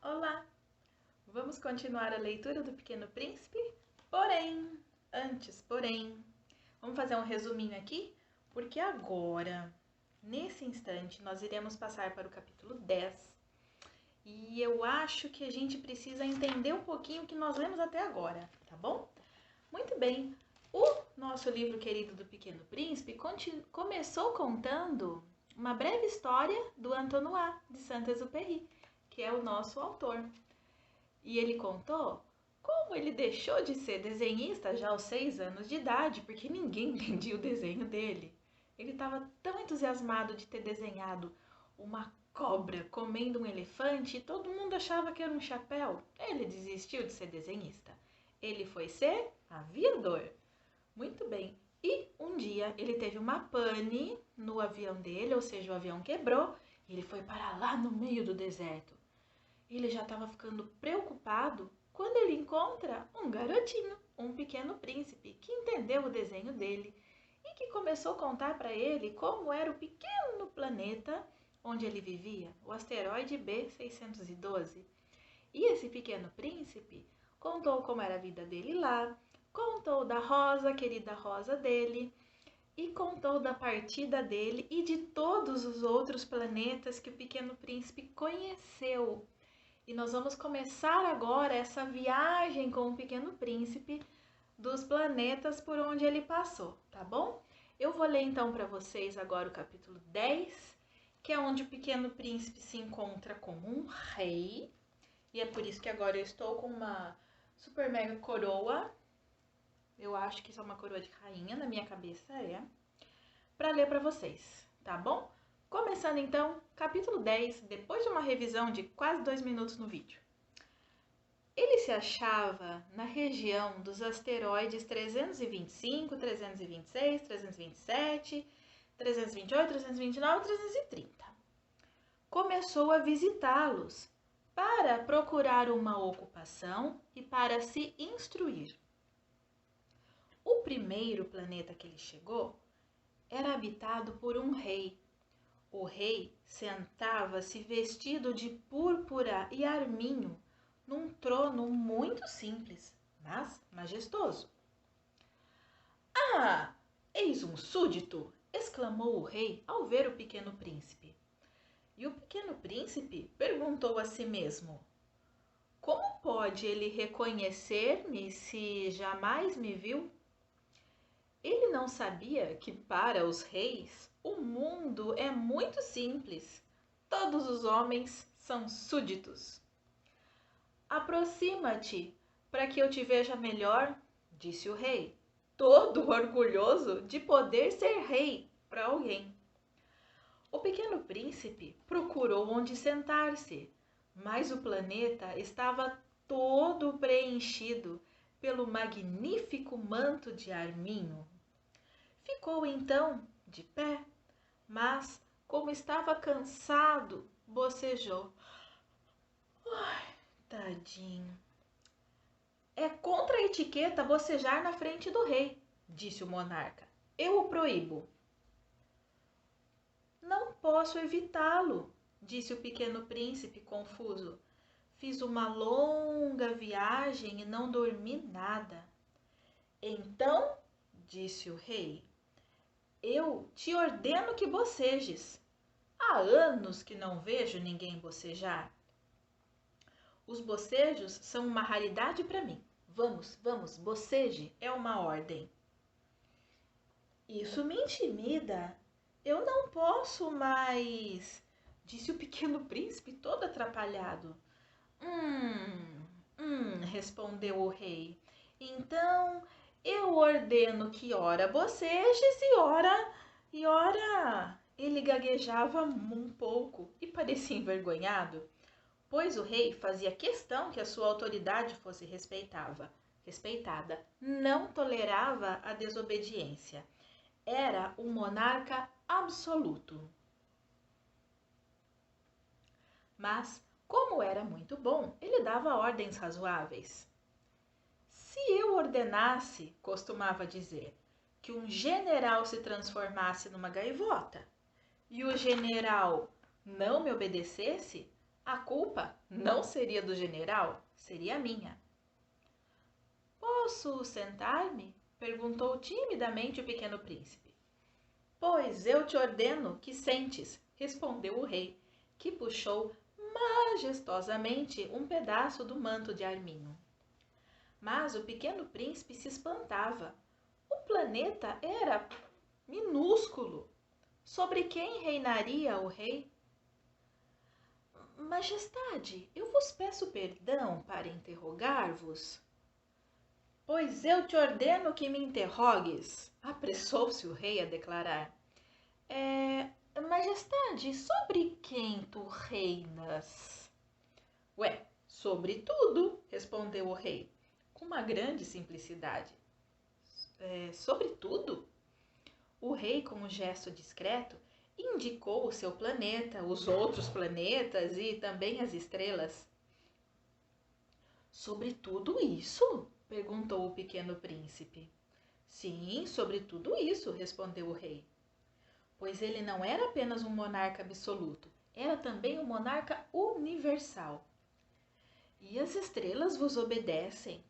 Olá! Vamos continuar a leitura do Pequeno Príncipe? Porém, vamos fazer um resuminho aqui? Porque agora, nesse instante, nós iremos passar para o capítulo 10. E eu acho que a gente precisa entender um pouquinho o que nós lemos até agora, tá bom? Muito bem, o nosso livro querido do Pequeno Príncipe começou contando uma breve história do Antonois de Saint-Exupéry, que é o nosso autor. E ele contou como ele deixou de ser desenhista já aos 6 anos de idade, porque ninguém entendia o desenho dele. Ele estava tão entusiasmado de ter desenhado uma cobra comendo um elefante e todo mundo achava que era um chapéu. Ele desistiu de ser desenhista. Ele foi ser aviador. Muito bem. E um dia ele teve uma pane no avião dele, ou seja, o avião quebrou e ele foi parar lá no meio do deserto. Ele já estava ficando preocupado quando ele encontra um garotinho, um pequeno príncipe, que entendeu o desenho dele e que começou a contar para ele como era o pequeno planeta onde ele vivia, o asteroide B612. E esse pequeno príncipe contou como era a vida dele lá, contou da Rosa, querida Rosa dele, e contou da partida dele e de todos os outros planetas que o pequeno príncipe conheceu. E nós vamos começar agora essa viagem com o Pequeno Príncipe dos planetas por onde ele passou, tá bom? Eu vou ler então para vocês agora o capítulo 10, que é onde o Pequeno Príncipe se encontra com um rei. E é por isso que agora eu estou com uma super mega coroa. Eu acho que isso é uma coroa de rainha, na minha cabeça para ler para vocês, tá bom? Começando então, capítulo 10, depois de uma revisão de quase 2 minutos no vídeo. Ele se achava na região dos asteroides 325, 326, 327, 328, 329 e 330. Começou a visitá-los para procurar uma ocupação e para se instruir. O primeiro planeta que ele chegou era habitado por um rei. O rei sentava-se vestido de púrpura e arminho, num trono muito simples, mas majestoso. Ah, eis um súdito! Exclamou o rei ao ver o pequeno príncipe. E o pequeno príncipe perguntou a si mesmo: como pode ele reconhecer-me se jamais me viu? Ele não sabia que para os reis o mundo é muito simples. Todos os homens são súditos. Aproxima-te para que eu te veja melhor, disse o rei, todo orgulhoso de poder ser rei para alguém. O pequeno príncipe procurou onde sentar-se, mas o planeta estava todo preenchido pelo magnífico manto de arminho. Ficou então de pé, mas, como estava cansado, bocejou. Ai, tadinho. É contra a etiqueta bocejar na frente do rei, disse o monarca. Eu o proíbo. Não posso evitá-lo, disse o pequeno príncipe confuso. Fiz uma longa viagem e não dormi nada. Então, disse o rei, eu te ordeno que bocejes. Há anos que não vejo ninguém bocejar. Os bocejos são uma raridade para mim. Vamos, boceje, é uma ordem. Isso me intimida. Eu não posso mais, disse o pequeno príncipe todo atrapalhado. Respondeu o rei. Então eu ordeno que ora bocejes e ora... Ele gaguejava um pouco e parecia envergonhado, pois o rei fazia questão que a sua autoridade fosse respeitada. Não tolerava a desobediência. Era um monarca absoluto. Mas, como era muito bom, ele dava ordens razoáveis. Se eu ordenasse, costumava dizer, que um general se transformasse numa gaivota, e o general não me obedecesse, A culpa não seria do general, seria minha. Posso sentar-me? Perguntou timidamente o pequeno príncipe. Pois eu te ordeno que sentes, respondeu o rei, que puxou majestosamente um pedaço do manto de Arminho. Mas o pequeno príncipe se espantava. O planeta era minúsculo. Sobre quem reinaria o rei? Majestade, eu vos peço perdão para interrogar-vos. Pois eu te ordeno que me interrogues, apressou-se o rei a declarar. Majestade, sobre quem tu reinas? Ué, sobre tudo, respondeu o rei, com uma grande simplicidade. Sobre tudo? O rei, com um gesto discreto, indicou o seu planeta, os outros planetas e também as estrelas. Sobre tudo isso? Perguntou o pequeno príncipe. Sim, sobre tudo isso, respondeu o rei. Pois ele não era apenas um monarca absoluto, era também um monarca universal. E as estrelas vos obedecem?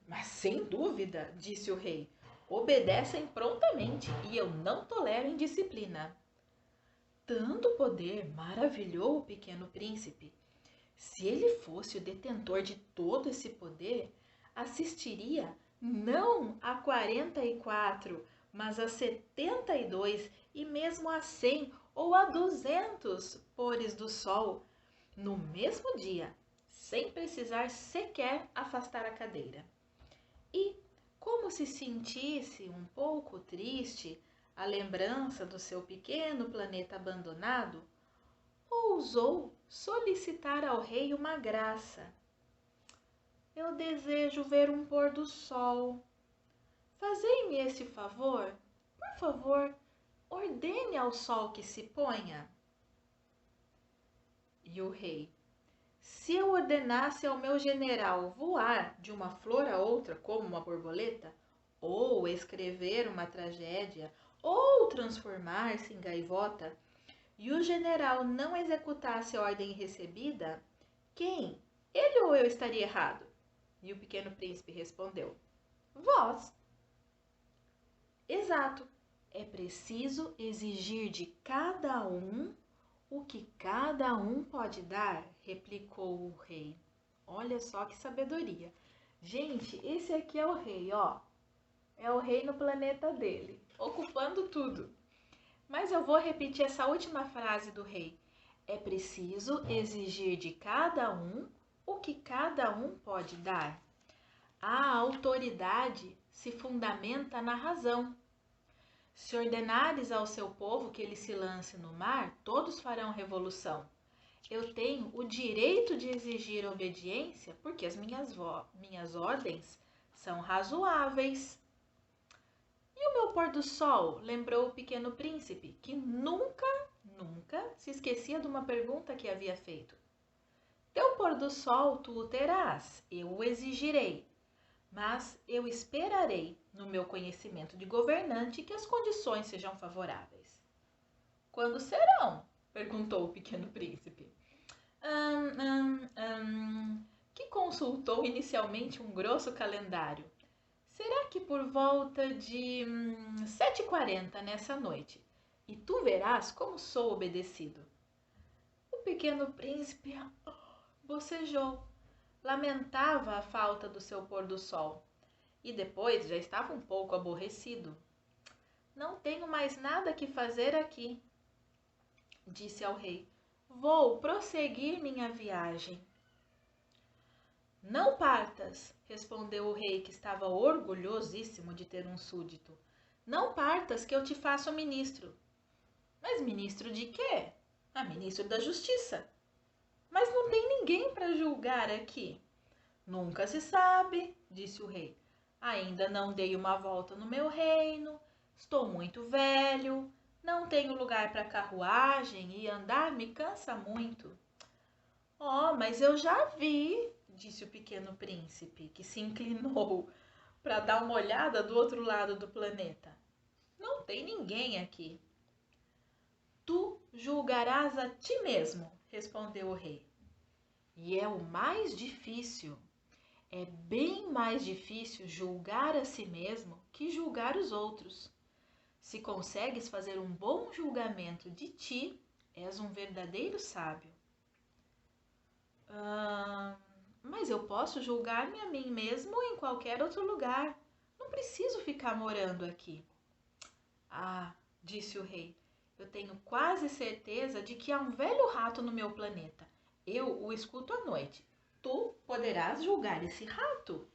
Mas sem dúvida, disse o rei, obedecem prontamente e eu não tolero indisciplina. Tanto poder maravilhou o pequeno príncipe. Se ele fosse o detentor de todo esse poder, assistiria não a 44, mas a 72 e mesmo a 100 ou a 200 pores do sol no mesmo dia, sem precisar sequer afastar a cadeira. E, como se sentisse um pouco triste a lembrança do seu pequeno planeta abandonado, ousou solicitar ao rei uma graça. Eu desejo ver um pôr do sol. Fazei-me esse favor. Por favor, ordene ao sol que se ponha. E o rei, se eu ordenasse ao meu general voar de uma flor a outra como uma borboleta, ou escrever uma tragédia, ou transformar-se em gaivota, e o general não executasse a ordem recebida, quem? Ele ou eu estaria errado? E o pequeno príncipe respondeu, vós. Exato. É preciso exigir de cada um o que cada um pode dar, replicou o rei. Olha só que sabedoria. Gente, esse aqui é o rei, ó. É o rei no planeta dele, ocupando tudo. Mas eu vou repetir essa última frase do rei. É preciso exigir de cada um o que cada um pode dar. A autoridade se fundamenta na razão. Se ordenares ao seu povo que ele se lance no mar, todos farão revolução. Eu tenho o direito de exigir obediência porque as minhas ordens são razoáveis. E o meu pôr do sol? Lembrou o pequeno príncipe, que nunca se esquecia de uma pergunta que havia feito. Teu pôr do sol tu o terás, eu o exigirei, mas eu esperarei, no meu conhecimento de governante, que as condições sejam favoráveis. Quando serão? Perguntou o pequeno príncipe. Que consultou inicialmente um grosso calendário. Será que por volta de 7h40 nessa noite? E tu verás como sou obedecido. O pequeno príncipe bocejou. Lamentava a falta do seu pôr do sol. E depois já estava um pouco aborrecido. Não tenho mais nada que fazer aqui, disse ao rei. Vou prosseguir minha viagem. Não partas, respondeu o rei, que estava orgulhosíssimo de ter um súdito. Não partas, que eu te faço ministro. Mas ministro de quê? Ministro da Justiça. Mas não tem ninguém para julgar aqui. Nunca se sabe, disse o rei. Ainda não dei uma volta no meu reino, estou muito velho, não tenho lugar para carruagem e andar me cansa muito. Oh, mas eu já vi, disse o pequeno príncipe, que se inclinou para dar uma olhada do outro lado do planeta. Não tem ninguém aqui. Tu julgarás a ti mesmo, respondeu o rei. E é o mais difícil. É bem mais difícil julgar a si mesmo que julgar os outros. Se consegues fazer um bom julgamento de ti, és um verdadeiro sábio. Mas eu posso julgar-me a mim mesmo em qualquer outro lugar. Não preciso ficar morando aqui. Ah, disse o rei, eu tenho quase certeza de que há um velho rato no meu planeta. Eu o escuto à noite. Tu poderás julgar esse rato.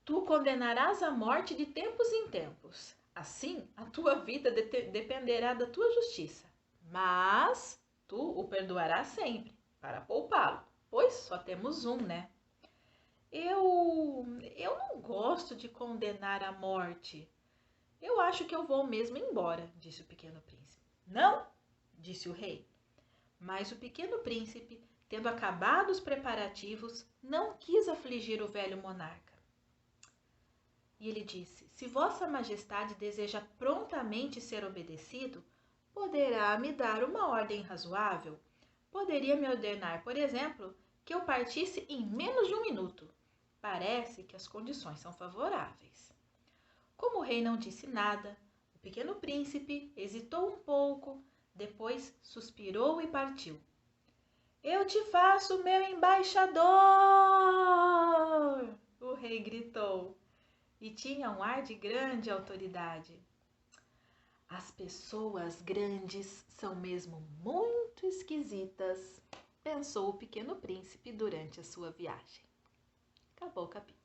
Tu condenarás à morte de tempos em tempos. Assim, a tua vida dependerá da tua justiça. Mas tu o perdoarás sempre, para poupá-lo, pois só temos um, né? Eu não gosto de condenar à morte. Eu acho que eu vou mesmo embora, disse o pequeno príncipe. Não, disse o rei. Mas o pequeno príncipe, tendo acabado os preparativos, não quis afligir o velho monarca. E ele disse: se Vossa Majestade deseja prontamente ser obedecido, poderá me dar uma ordem razoável. Poderia me ordenar, por exemplo, que eu partisse em menos de 1 minuto. Parece que as condições são favoráveis. Como o rei não disse nada, o pequeno príncipe hesitou um pouco, depois suspirou e partiu. Eu te faço meu embaixador! O rei gritou, e tinha um ar de grande autoridade. As pessoas grandes são mesmo muito esquisitas, pensou o pequeno príncipe durante a sua viagem. Acabou o capítulo.